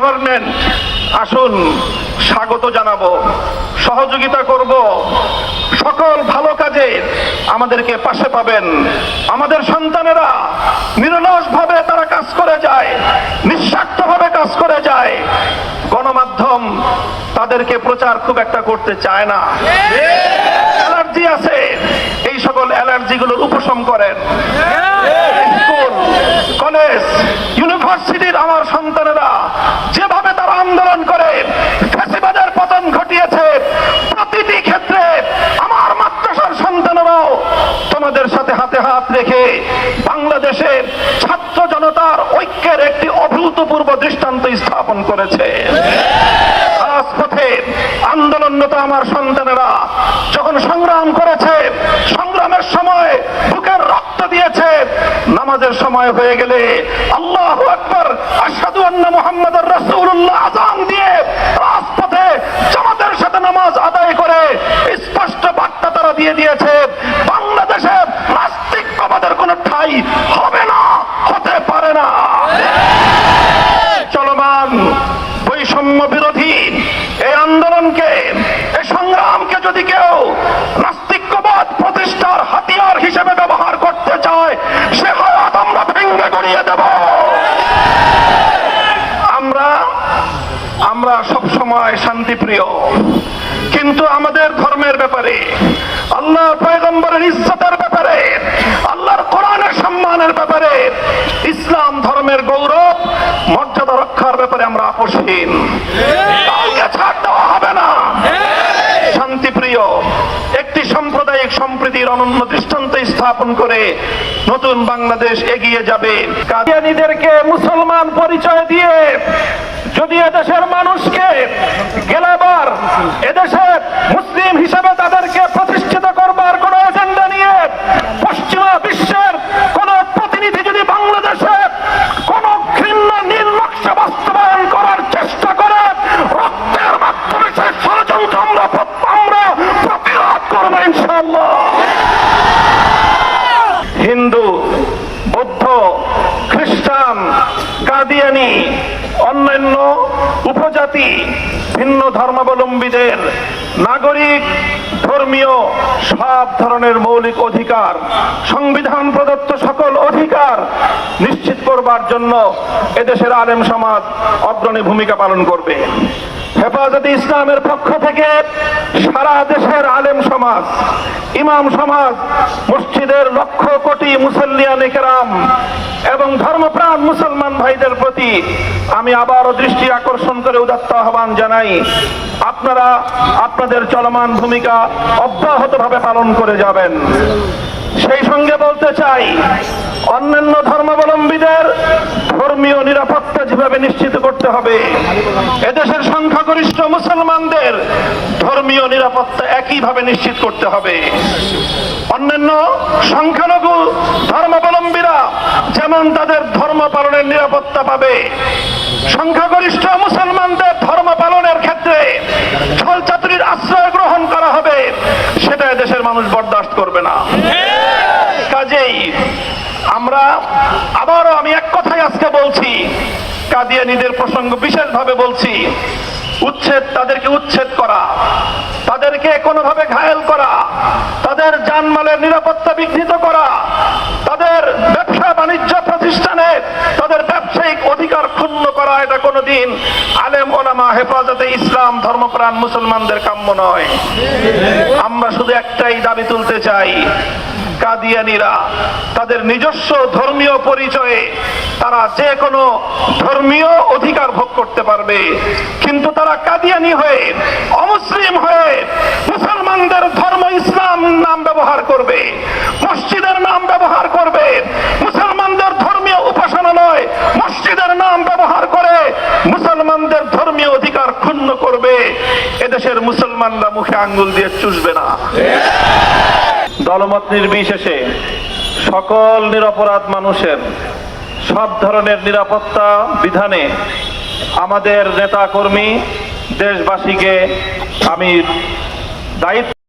Government আসুন, স্বাগত জানাবো, সহযোগিতা করব, সকল ভালো কাজে আমাদেরকে পাশে পাবেন। আমাদের সন্তানেরা নিরলসভাবে তারা কাজ করে যায়, নিঃস্বার্থভাবে কাজ করে যায়। গণমাধ্যম তাদেরকে প্রচার খুব একটা করতে চায় না। অ্যালার্জি আছে, এই সকল অ্যালার্জিগুলোর উপশম করেন। স্কুল, কলেজ, ইউনিভার্সিটির আমার সন্তানেরা যেভাবে তারা আন্দোলন করে ফ্যাসিবাদের পতন ঘটিয়েছে, প্রতিটি ক্ষেত্রে আমার মাদ্রাসার সন্তানেরাও তোমাদের সাথে হাতে হাত রেখে বাংলাদেশের ছাত্র জনতার ঐক্যের একটি অভূতপূর্ব দৃষ্টান্ত স্থাপন করেছে। রাজপথে আন্দোলনরত আমার সন্তানেরা যখন সংগ্রাম করেছে, সংগ্রামের সময় বুকের রক্ত দিয়েছে, নামাজের সময় হয়ে গেলে আল্লাহু আকবার, আশহাদু আন্না মুহাম্মাদুর রাসূলুল্লাহ আযান দিয়ে রাজপথে জামাতের সাথে নামাজ আদায় করে স্পষ্ট বার্তা তারা দিয়ে দিয়েছে, বাংলাদেশে নাস্তিকবাদের কোনো ঠাঁই হবে না, হতে পারে না। চলমান বৈষম্য বিরোধী এই আন্দোলনকে, এই সংগ্রামকে যদি কেউ নাস্তিকবাদ প্রতিষ্ঠার হাতিয়ার হিসেবে ব্যবহার করতে চায়, সে হাত আমরা ভেঙে গড়িয়ে দেব। আমরা সব সময় শান্তিপ্রিয়, কিন্তু আমাদের ধর্মের ব্যাপারে, আল্লাহর পয়গম্বরের ইজ্জতের ব্যাপারে, আল্লাহর কোরআনের সম্মানের ব্যাপারে, ইসলাম ধর্মের গৌরব মর্যাদা রক্ষার ব্যাপারে আমরা আপোষহীন। কাউকে ছাড় দেওয়া হবে না। শান্তিপ্রিয় একটি সাম্প্রদায়িক সম্প্রীতির অনন্য দৃষ্টান্ত স্থাপন করে নতুন বাংলাদেশ এগিয়ে যাবে। কাদিয়ানীদেরকে মুসলমান পরিচয় দিয়ে যদি এদেশের মানুষকে গেলাবার, এদেশে মুসলিম হিসেবে তাদেরকে প্রতিষ্ঠিত করবার কোন এজেন্ডা নিয়ে পশ্চিমা বিশ্বের কোন প্রতিনিধি যদি বাংলাদেশে কোন ঘৃণ্য নীল নকশা বাস্তবায়ন করার চেষ্টা করে, রক্তের মাধ্যমে সেই ষড়যন্ত্র আমরা প্রতিরোধ করবো ইনশাআল্লাহ। হিন্দু, বৌদ্ধ, খ্রিস্টান, কাদিয়ানী, অন্যান্য উপজাতি, ভিন্ন ধর্মাবলম্বীদের নাগরিক, ধর্মীয় সব ধরনের মৌলিক অধিকার, সংবিধান প্রদত্ত সকল অধিকার নিশ্চিত করবার জন্য এদেশের আলেম সমাজ অগ্রণী ভূমিকা পালন করবে। হেফাজতে ইসলামের পক্ষ থেকে সারা দেশের আলেম সমাজ, ইমাম সমাজ, মসজিদের লক্ষ কোটি মুসল্লিয়ানে কেরাম এবং ধর্মপ্রাণ মুসলমান ভাইদের প্রতি আমি আবারও দৃষ্টি আকর্ষণ করে উদাত্ত আহ্বান জানাই, আপনারা আপনাদের চলমান ভূমিকা অব্যাহতভাবে পালন করে যাবেন। সেই সঙ্গে বলতে চাই, অন্যান্য ধর্মাবলম্বীদের ধর্মীয় নিরাপত্তা যেভাবে নিশ্চিত করতে হবে, এদেশের সংখ্যাগরিষ্ঠ মুসলমানদের ধর্মীয় নিরাপত্তা একইভাবে নিশ্চিত করতে হবে। অন্যান্য সংখ্যালঘু ধর্মাবলম্বীরা যেমন তাদের ধর্ম পালনের নিরাপত্তা পাবে, সংখ্যাগরিষ্ঠ মুসলমানদের ধর্ম পালনের ক্ষেত্রে ছলচাতুরির আশ্রয় গ্রহণ করা হবে, সেটা এদেশের মানুষ বরদাস্ত করবে না। কাজেই আমি এক কথাই আজকে বলছি, কাদিয়ানীদের প্রসঙ্গ বিশেষভাবে বলছি, তাদেরকে উচ্ছেদ করা, তাদেরকে কোনোভাবে ঘায়েল করা, তাদের জানমালের নিরাপত্তা বিঘ্নিত করা, তাদের ব্যবসা বাণিজ্য প্রতিষ্ঠানে তাদের ব্যবসায়িক অধিকার ক্ষুণ্ণ করা, এটা কোনোদিন আলেম ওলামা, হেফাজতে ইসলাম, ধর্মপ্রাণ মুসলমানদের কাম্য নয়। আমরা শুধু একটাই দাবি তুলতে চাই, কাদিয়ানীরা তাদের নিজস্ব ধর্মীয় পরিচয়ে তারা যে কোনো ধর্মীয় অধিকার ভোগ করতে পারবে, কিন্তু তারা কাদিয়ানী হয়ে, অমুসলিম হয়ে মুসলমানদের ধর্ম ইসলাম নাম ব্যবহার করবে, মসজিদের নাম ব্যবহার করবে, মুসলমানদের ধর্মীয় উপাসনালয় মসজিদের নাম ব্যবহার করে মুসলমানদের ধর্মীয় অধিকার ক্ষুণ্ণ করবে, এদেশের মুসলমানরা মুখে আঙ্গুল দিয়ে চুষবে না। দলমত নির্বিশেষে সকল নিরপরাধ মানুষের সব ধরনের নিরাপত্তা বিধানে আমাদের নেতা কর্মী দেশবাসীকে আমি দায়িত্ব